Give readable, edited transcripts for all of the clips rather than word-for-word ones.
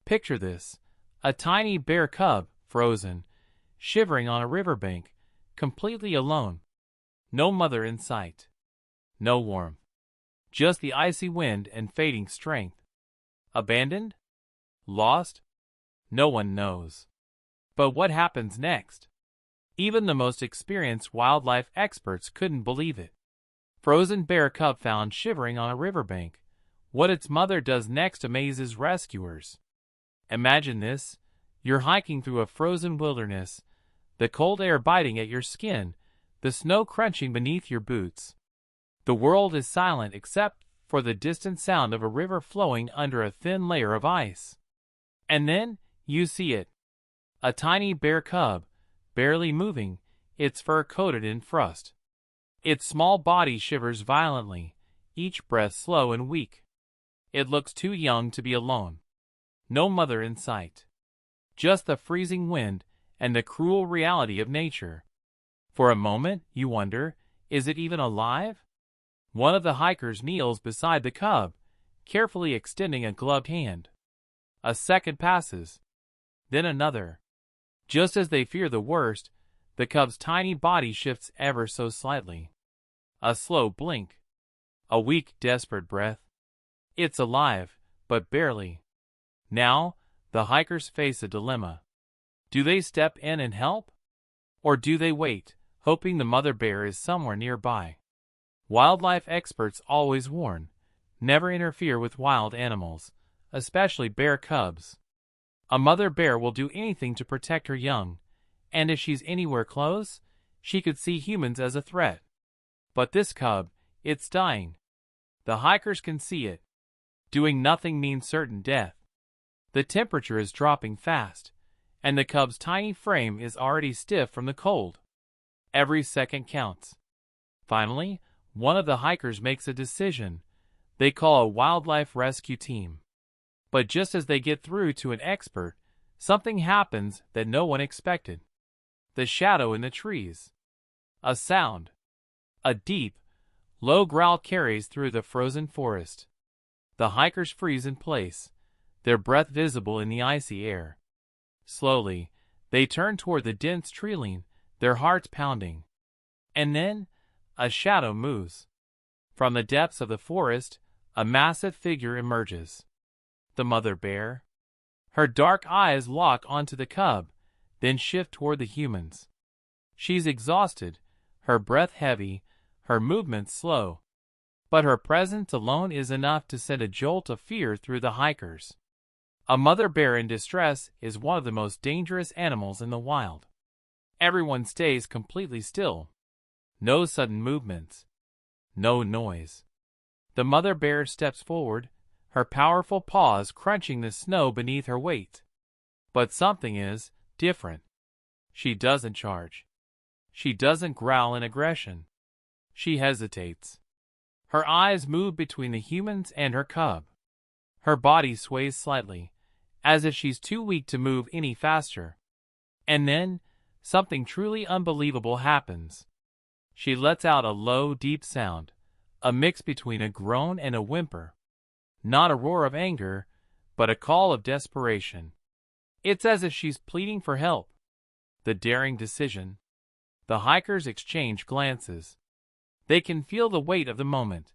Picture this: a tiny bear cub, frozen, shivering on a riverbank, completely alone. No mother in sight. No warmth. Just the icy wind and fading strength. Abandoned? Lost? No one knows. But what happens next? Even the most experienced wildlife experts couldn't believe it. Frozen bear cub found shivering on a riverbank. What its mother does next amazes rescuers. Imagine this: you're hiking through a frozen wilderness, the cold air biting at your skin, the snow crunching beneath your boots. The world is silent except for the distant sound of a river flowing under a thin layer of ice. And then, you see it. A tiny bear cub, barely moving, its fur coated in frost. Its small body shivers violently, each breath slow and weak. It looks too young to be alone. No mother in sight. Just the freezing wind and the cruel reality of nature. For a moment, you wonder, is it even alive? One of the hikers kneels beside the cub, carefully extending a gloved hand. A second passes. Then another. Just as they fear the worst, the cub's tiny body shifts ever so slightly. A slow blink. A weak, desperate breath. It's alive, but barely. Now, the hikers face a dilemma. Do they step in and help? Or do they wait, hoping the mother bear is somewhere nearby? Wildlife experts always warn, never interfere with wild animals, especially bear cubs. A mother bear will do anything to protect her young, and if she's anywhere close, she could see humans as a threat. But this cub, it's dying. The hikers can see it. Doing nothing means certain death. The temperature is dropping fast, and the cub's tiny frame is already stiff from the cold. Every second counts. Finally, one of the hikers makes a decision. They call a wildlife rescue team. But just as they get through to an expert, something happens that no one expected. The shadow in the trees. A sound. A deep, low growl carries through the frozen forest. The hikers freeze in place, their breath visible in the icy air. Slowly, they turn toward the dense tree-line, their hearts pounding. And then, a shadow moves. From the depths of the forest, a massive figure emerges. The mother bear. Her dark eyes lock onto the cub, then shift toward the humans. She's exhausted, her breath heavy, her movements slow. But her presence alone is enough to send a jolt of fear through the hikers. A mother bear in distress is one of the most dangerous animals in the wild. Everyone stays completely still. No sudden movements. No noise. The mother bear steps forward, her powerful paws crunching the snow beneath her weight. But something is different. She doesn't charge. She doesn't growl in aggression. She hesitates. Her eyes move between the humans and her cub. Her body sways slightly, as if she's too weak to move any faster. And then, something truly unbelievable happens. She lets out a low, deep sound, a mix between a groan and a whimper. Not a roar of anger, but a call of desperation. It's as if she's pleading for help. The daring decision. The hikers exchange glances. They can feel the weight of the moment.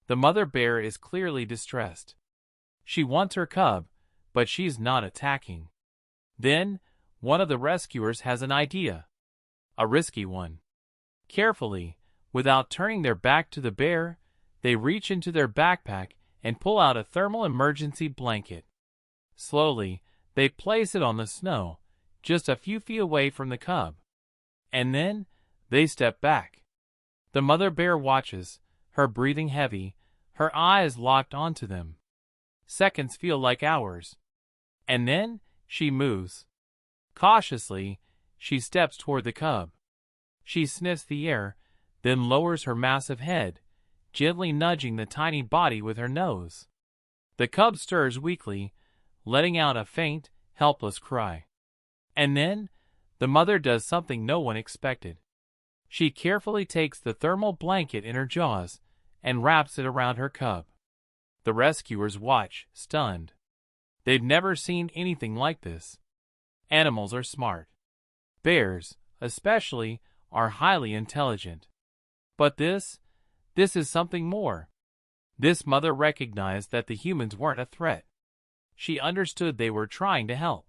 The mother bear is clearly distressed. She wants her cub, but she's not attacking. Then, one of the rescuers has an idea. A risky one. Carefully, without turning their back to the bear, they reach into their backpack and pull out a thermal emergency blanket. Slowly, they place it on the snow, just a few feet away from the cub. And then, they step back. The mother bear watches, her breathing heavy, her eyes locked onto them. Seconds feel like hours. And then, she moves. Cautiously, she steps toward the cub. She sniffs the air, then lowers her massive head, gently nudging the tiny body with her nose. The cub stirs weakly, letting out a faint, helpless cry. And then, the mother does something no one expected. She carefully takes the thermal blanket in her jaws and wraps it around her cub. The rescuers watch, stunned. They've never seen anything like this. Animals are smart. Bears, especially, are highly intelligent. But this is something more. This mother recognized that the humans weren't a threat. She understood they were trying to help.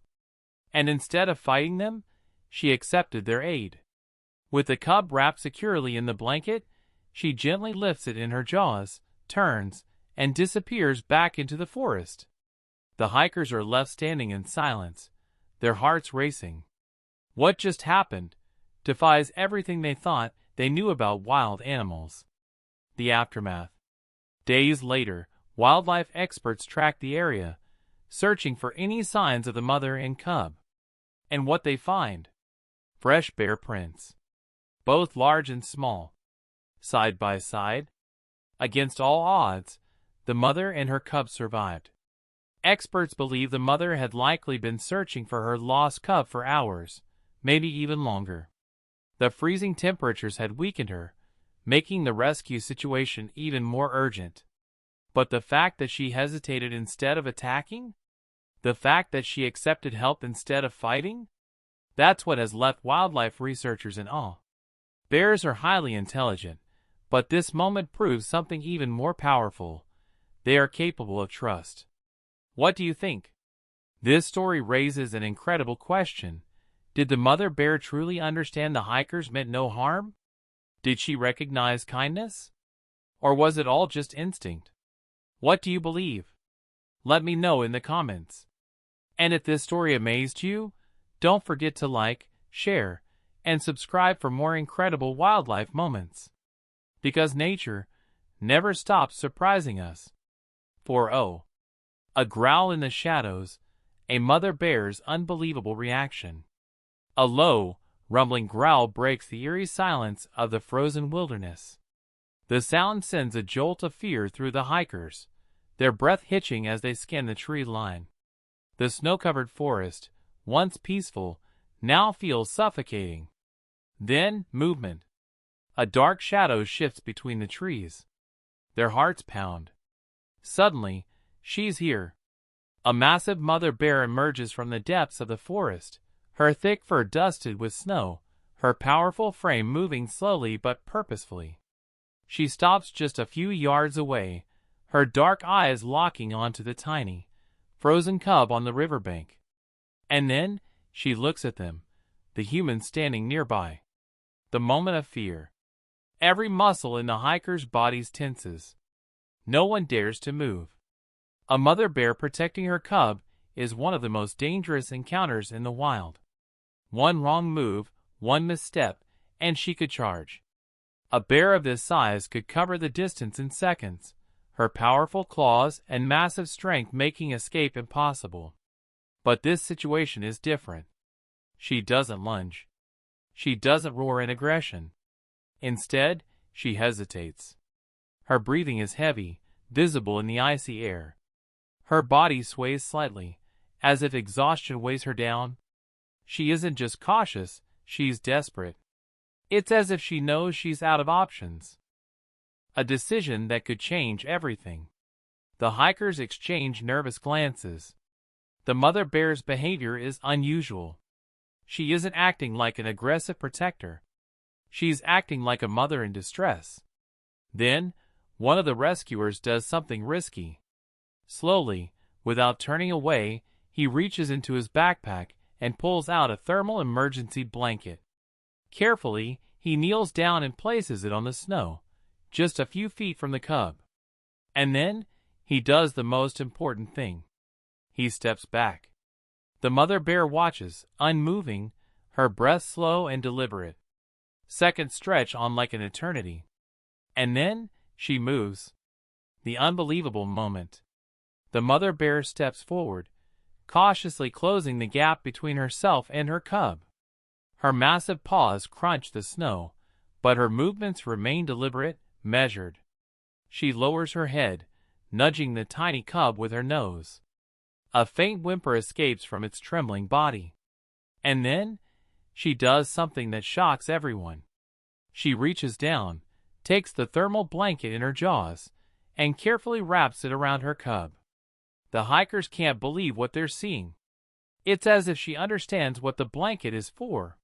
And instead of fighting them, she accepted their aid. With the cub wrapped securely in the blanket, she gently lifts it in her jaws, turns, and disappears back into the forest. The hikers are left standing in silence, their hearts racing. What just happened defies everything they thought they knew about wild animals. The aftermath. Days later, wildlife experts track the area, searching for any signs of the mother and cub. And what they find? Fresh bear prints. Both large and small. Side by side. Against all odds, the mother and her cub survived. Experts believe the mother had likely been searching for her lost cub for hours, maybe even longer. The freezing temperatures had weakened her, making the rescue situation even more urgent. But the fact that she hesitated instead of attacking? The fact that she accepted help instead of fighting? That's what has left wildlife researchers in awe. Bears are highly intelligent, but this moment proves something even more powerful. They are capable of trust. What do you think? This story raises an incredible question. Did the mother bear truly understand the hikers meant no harm? Did she recognize kindness? Or was it all just instinct? What do you believe? Let me know in the comments. And if this story amazed you, don't forget to like, share, and subscribe for more incredible wildlife moments. Because nature never stops surprising us. For a growl in the shadows, a mother bear's unbelievable reaction. A low, rumbling growl breaks the eerie silence of the frozen wilderness. The sound sends a jolt of fear through the hikers, their breath hitching as they scan the tree line. The snow-covered forest, once peaceful, now feels suffocating. Then, movement. A dark shadow shifts between the trees. Their hearts pound. Suddenly, she's here. A massive mother bear emerges from the depths of the forest, her thick fur dusted with snow, her powerful frame moving slowly but purposefully. She stops just a few yards away, her dark eyes locking onto the tiny, frozen cub on the riverbank. And then, she looks at them, the humans standing nearby. The moment of fear. Every muscle in the hiker's body tenses. No one dares to move. A mother bear protecting her cub is one of the most dangerous encounters in the wild. One wrong move, one misstep, and she could charge. A bear of this size could cover the distance in seconds, her powerful claws and massive strength making escape impossible. But this situation is different. She doesn't lunge. She doesn't roar in aggression. Instead, she hesitates. Her breathing is heavy, visible in the icy air. Her body sways slightly, as if exhaustion weighs her down. She isn't just cautious, she's desperate. It's as if she knows she's out of options. A decision that could change everything. The hikers exchange nervous glances. The mother bear's behavior is unusual. She isn't acting like an aggressive protector. She's acting like a mother in distress. Then, one of the rescuers does something risky. Slowly, without turning away, he reaches into his backpack and pulls out a thermal emergency blanket. Carefully, he kneels down and places it on the snow, just a few feet from the cub. And then, he does the most important thing. He steps back. The mother bear watches, unmoving, her breath slow and deliberate. Seconds stretch on like an eternity. And then, she moves. The unbelievable moment. The mother bear steps forward, cautiously closing the gap between herself and her cub. Her massive paws crunch the snow, but her movements remain deliberate, measured. She lowers her head, nudging the tiny cub with her nose. A faint whimper escapes from its trembling body. And then, she does something that shocks everyone. She reaches down, takes the thermal blanket in her jaws, and carefully wraps it around her cub. The hikers can't believe what they're seeing. It's as if she understands what the blanket is for.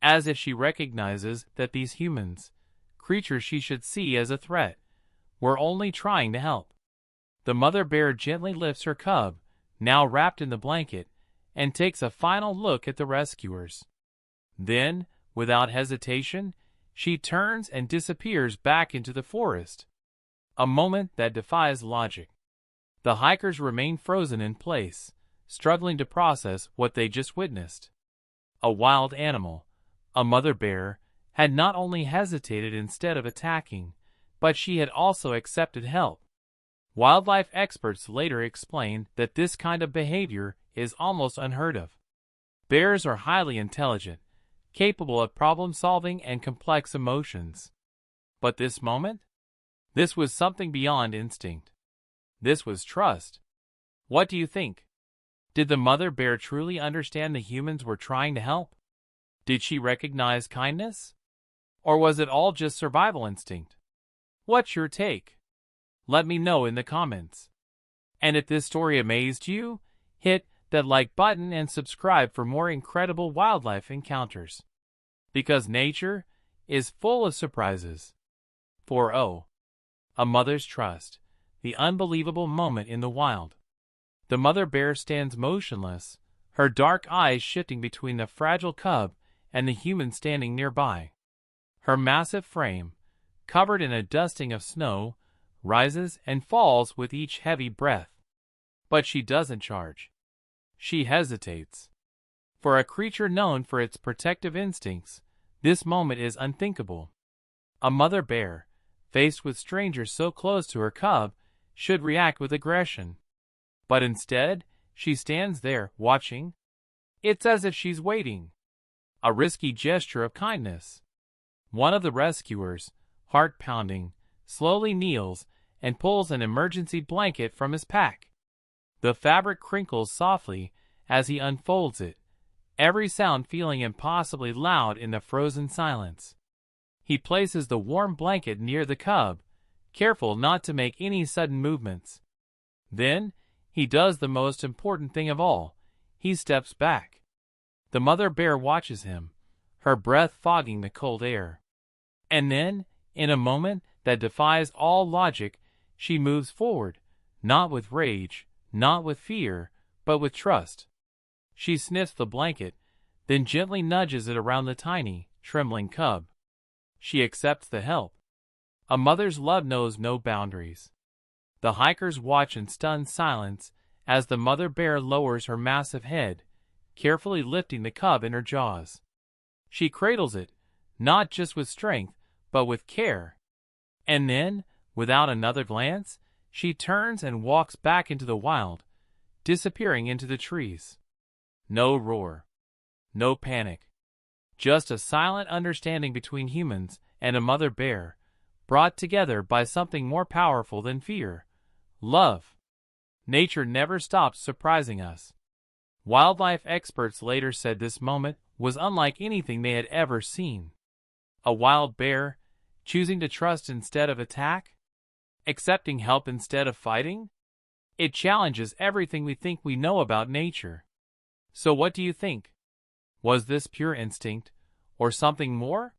As if she recognizes that these humans, creatures she should see as a threat, were only trying to help. The mother bear gently lifts her cub, now wrapped in the blanket, and takes a final look at the rescuers. Then, without hesitation, she turns and disappears back into the forest. A moment that defies logic. The hikers remain frozen in place, struggling to process what they just witnessed. A wild animal, a mother bear, had not only hesitated instead of attacking, but she had also accepted help. Wildlife experts later explained that this kind of behavior is almost unheard of. Bears are highly intelligent, capable of problem-solving and complex emotions. But this moment? This was something beyond instinct. This was trust. What do you think? Did the mother bear truly understand the humans were trying to help? Did she recognize kindness? Or was it all just survival instinct? What's your take? Let me know in the comments. And if this story amazed you, hit that like button and subscribe for more incredible wildlife encounters. Because nature is full of surprises. 4. A mother's trust. The unbelievable moment in the wild. The mother bear stands motionless, her dark eyes shifting between the fragile cub and the human standing nearby. Her massive frame, covered in a dusting of snow, rises and falls with each heavy breath. But she doesn't charge. She hesitates. For a creature known for its protective instincts, this moment is unthinkable. A mother bear, faced with strangers so close to her cub, should react with aggression. But instead, she stands there, watching. It's as if she's waiting. A risky gesture of kindness. One of the rescuers, heart pounding, slowly kneels and pulls an emergency blanket from his pack. The fabric crinkles softly as he unfolds it, every sound feeling impossibly loud in the frozen silence. He places the warm blanket near the cub, careful not to make any sudden movements. Then, he does the most important thing of all. He steps back. The mother bear watches him, her breath fogging the cold air. And then, in a moment that defies all logic, she moves forward, not with rage, not with fear, but with trust. She sniffs the blanket, then gently nudges it around the tiny, trembling cub. She accepts the help. A mother's love knows no boundaries. The hikers watch in stunned silence as the mother bear lowers her massive head, carefully lifting the cub in her jaws. She cradles it, not just with strength, but with care. And then, without another glance, she turns and walks back into the wild, disappearing into the trees. No roar. No panic. Just a silent understanding between humans and a mother bear, brought together by something more powerful than fear. Love. Nature never stops surprising us. Wildlife experts later said this moment was unlike anything they had ever seen. A wild bear, choosing to trust instead of attack? Accepting help instead of fighting? It challenges everything we think we know about nature. So what do you think? Was this pure instinct, or something more?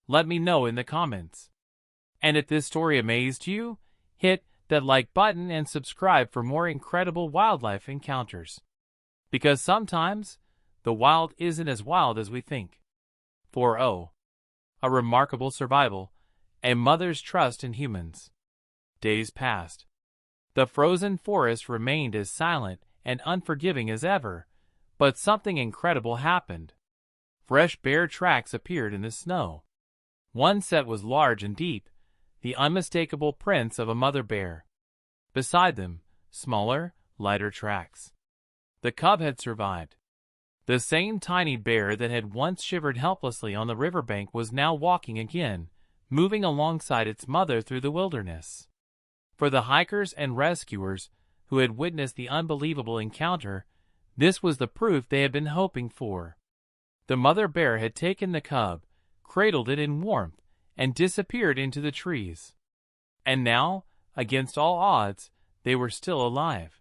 Let me know in the comments. And if this story amazed you, hit that like button and subscribe for more incredible wildlife encounters. Because sometimes, the wild isn't as wild as we think. 4. A remarkable survival, a mother's trust in humans. Days passed. The frozen forest remained as silent and unforgiving as ever, but something incredible happened. Fresh bear tracks appeared in the snow. One set was large and deep, the unmistakable prints of a mother bear. Beside them, smaller, lighter tracks. The cub had survived. The same tiny bear that had once shivered helplessly on the riverbank was now walking again, moving alongside its mother through the wilderness. For the hikers and rescuers who had witnessed the unbelievable encounter, this was the proof they had been hoping for. The mother bear had taken the cub, cradled it in warmth, and disappeared into the trees. And now, against all odds, they were still alive.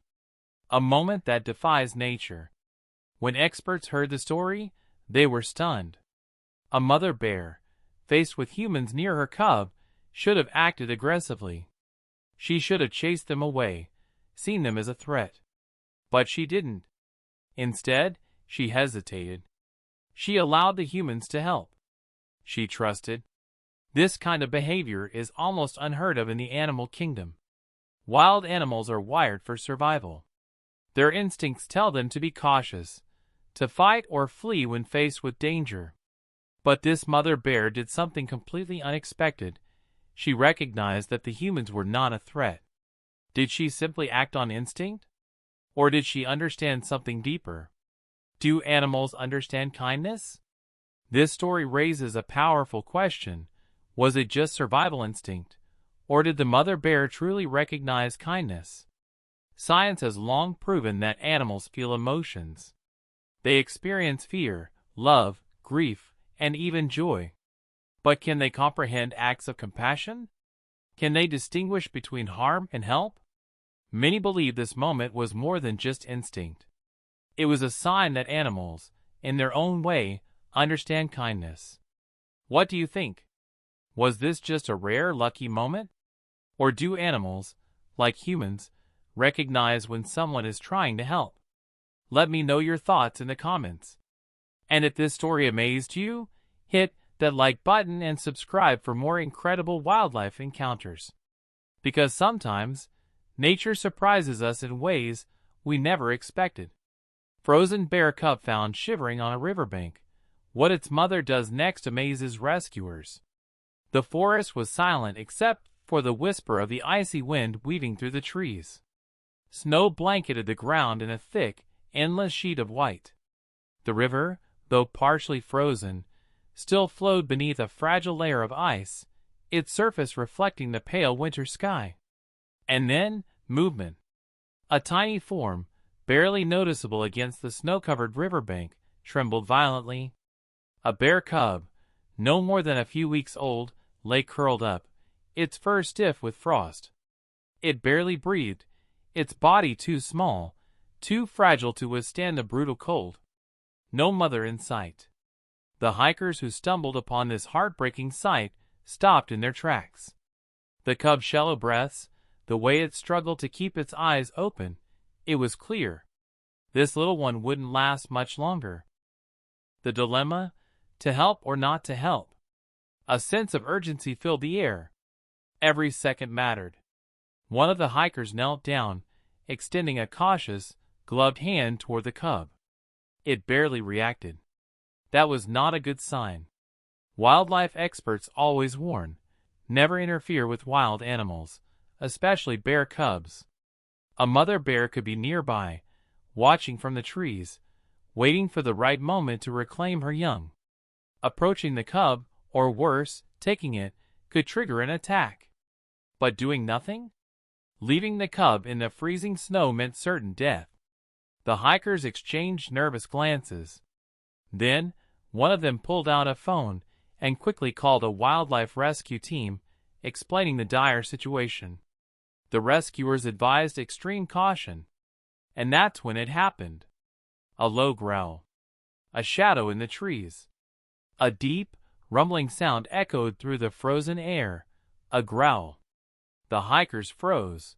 A moment that defies nature. When experts heard the story, they were stunned. A mother bear, faced with humans near her cub, should have acted aggressively. She should have chased them away, seen them as a threat. But she didn't. Instead, she hesitated. She allowed the humans to help. She trusted. This kind of behavior is almost unheard of in the animal kingdom. Wild animals are wired for survival. Their instincts tell them to be cautious, to fight or flee when faced with danger. But this mother bear did something completely unexpected. She recognized that the humans were not a threat. Did she simply act on instinct? Or did she understand something deeper? Do animals understand kindness? This story raises a powerful question. Was it just survival instinct? Or did the mother bear truly recognize kindness? Science has long proven that animals feel emotions. They experience fear, love, grief, and even joy. But can they comprehend acts of compassion? Can they distinguish between harm and help? Many believe this moment was more than just instinct. It was a sign that animals, in their own way, understand kindness. What do you think? Was this just a rare, lucky moment? Or do animals, like humans, recognize when someone is trying to help? Let me know your thoughts in the comments. And if this story amazed you, hit that like button and subscribe for more incredible wildlife encounters. Because sometimes, nature surprises us in ways we never expected. Frozen bear cub found shivering on a riverbank. What its mother does next amazes rescuers. The forest was silent except for the whisper of the icy wind weaving through the trees. Snow blanketed the ground in a thick, endless sheet of white. The river, though partially frozen, still flowed beneath a fragile layer of ice, its surface reflecting the pale winter sky. And then, movement. A tiny form, barely noticeable against the snow-covered riverbank, trembled violently. A bear cub, no more than a few weeks old, lay curled up, its fur stiff with frost. It barely breathed, its body too small, too fragile to withstand the brutal cold. No mother in sight. The hikers who stumbled upon this heartbreaking sight stopped in their tracks. The cub's shallow breaths, the way it struggled to keep its eyes open, it was clear. This little one wouldn't last much longer. The dilemma, to help or not to help. A sense of urgency filled the air. Every second mattered. One of the hikers knelt down, extending a cautious, gloved hand toward the cub. It barely reacted. That was not a good sign. Wildlife experts always warn, never interfere with wild animals, especially bear cubs. A mother bear could be nearby, watching from the trees, waiting for the right moment to reclaim her young. Approaching the cub, or worse, taking it, could trigger an attack. But doing nothing? Leaving the cub in the freezing snow meant certain death. The hikers exchanged nervous glances. Then, one of them pulled out a phone and quickly called a wildlife rescue team, explaining the dire situation. The rescuers advised extreme caution. And that's when it happened. A low growl. A shadow in the trees. A deep, rumbling sound echoed through the frozen air. A growl. The hikers froze.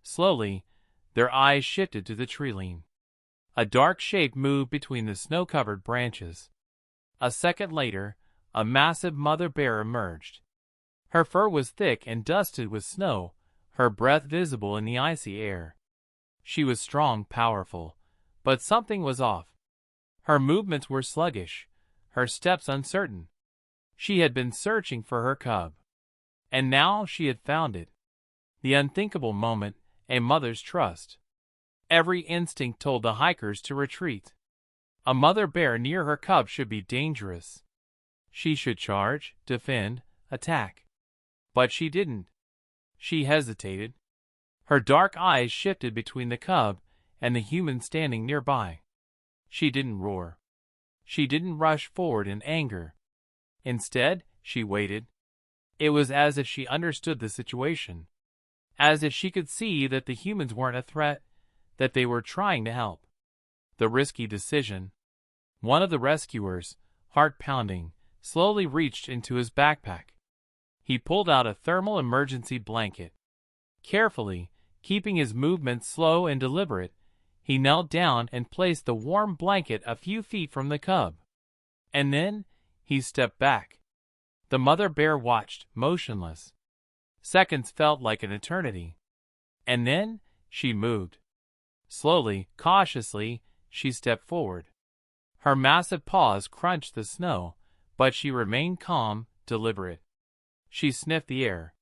Slowly, their eyes shifted to the tree-line. A dark shape moved between the snow-covered branches. A second later, a massive mother bear emerged. Her fur was thick and dusted with snow, her breath visible in the icy air. She was strong, powerful, but something was off. Her movements were sluggish, her steps uncertain. She had been searching for her cub. And now she had found it. The unthinkable moment, a mother's trust. Every instinct told the hikers to retreat. A mother bear near her cub should be dangerous. She should charge, defend, attack. But she didn't. She hesitated. Her dark eyes shifted between the cub and the human standing nearby. She didn't roar. She didn't rush forward in anger. Instead, she waited. It was as if she understood the situation. As if she could see that the humans weren't a threat, that they were trying to help. The risky decision. One of the rescuers, heart pounding, slowly reached into his backpack. He pulled out a thermal emergency blanket. Carefully, keeping his movements slow and deliberate, he knelt down and placed the warm blanket a few feet from the cub. And then, he stepped back. The mother bear watched, motionless. Seconds felt like an eternity. And then, she moved. Slowly, cautiously, she stepped forward. Her massive paws crunched the snow, but she remained calm, deliberate. She sniffed the air.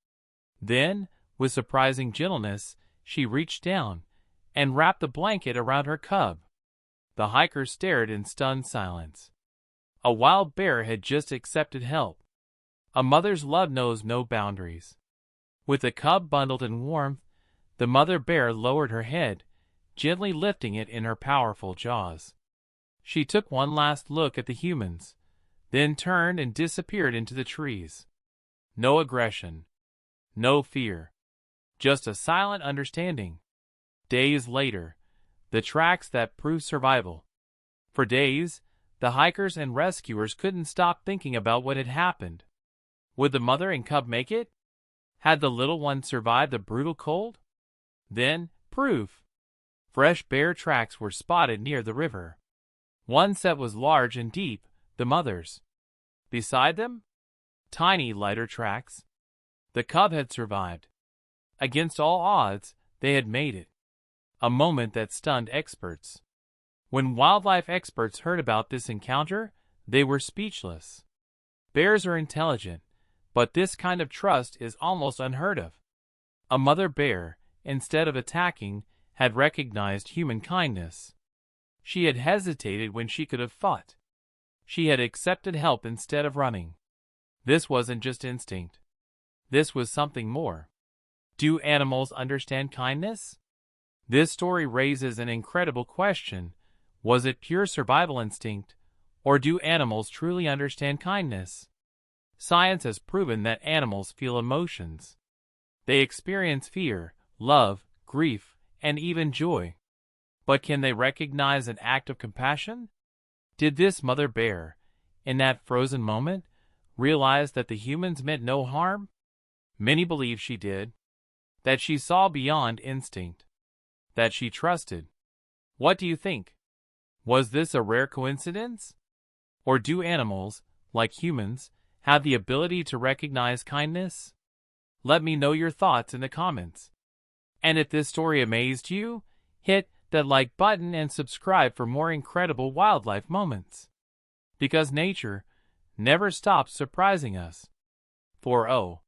Then, with surprising gentleness, she reached down and wrapped the blanket around her cub. The hiker stared in stunned silence. A wild bear had just accepted help. A mother's love knows no boundaries. With the cub bundled in warmth, the mother bear lowered her head, gently lifting it in her powerful jaws. She took one last look at the humans, then turned and disappeared into the trees. No aggression, no fear, just a silent understanding. Days later, the tracks that proved survival. For days, the hikers and rescuers couldn't stop thinking about what had happened. Would the mother and cub make it? Had the little one survived the brutal cold? Then, proof. Fresh bear tracks were spotted near the river. One set was large and deep, the mother's. Beside them, tiny, lighter tracks. The cub had survived. Against all odds, they had made it. A moment that stunned experts. When wildlife experts heard about this encounter, they were speechless. Bears are intelligent, but this kind of trust is almost unheard of. A mother bear, instead of attacking, had recognized human kindness. She had hesitated when she could have fought. She had accepted help instead of running. This wasn't just instinct. This was something more. Do animals understand kindness? This story raises an incredible question. Was it pure survival instinct, or do animals truly understand kindness? Science has proven that animals feel emotions. They experience fear, love, grief, and even joy. But can they recognize an act of compassion? Did this mother bear, in that frozen moment, realize that the humans meant no harm? Many believe she did. That she saw beyond instinct. That she trusted. What do you think? Was this a rare coincidence? Or do animals, like humans, have the ability to recognize kindness? Let me know your thoughts in the comments. And if this story amazed you, hit that like button and subscribe for more incredible wildlife moments. Because nature never stops surprising us. 4-0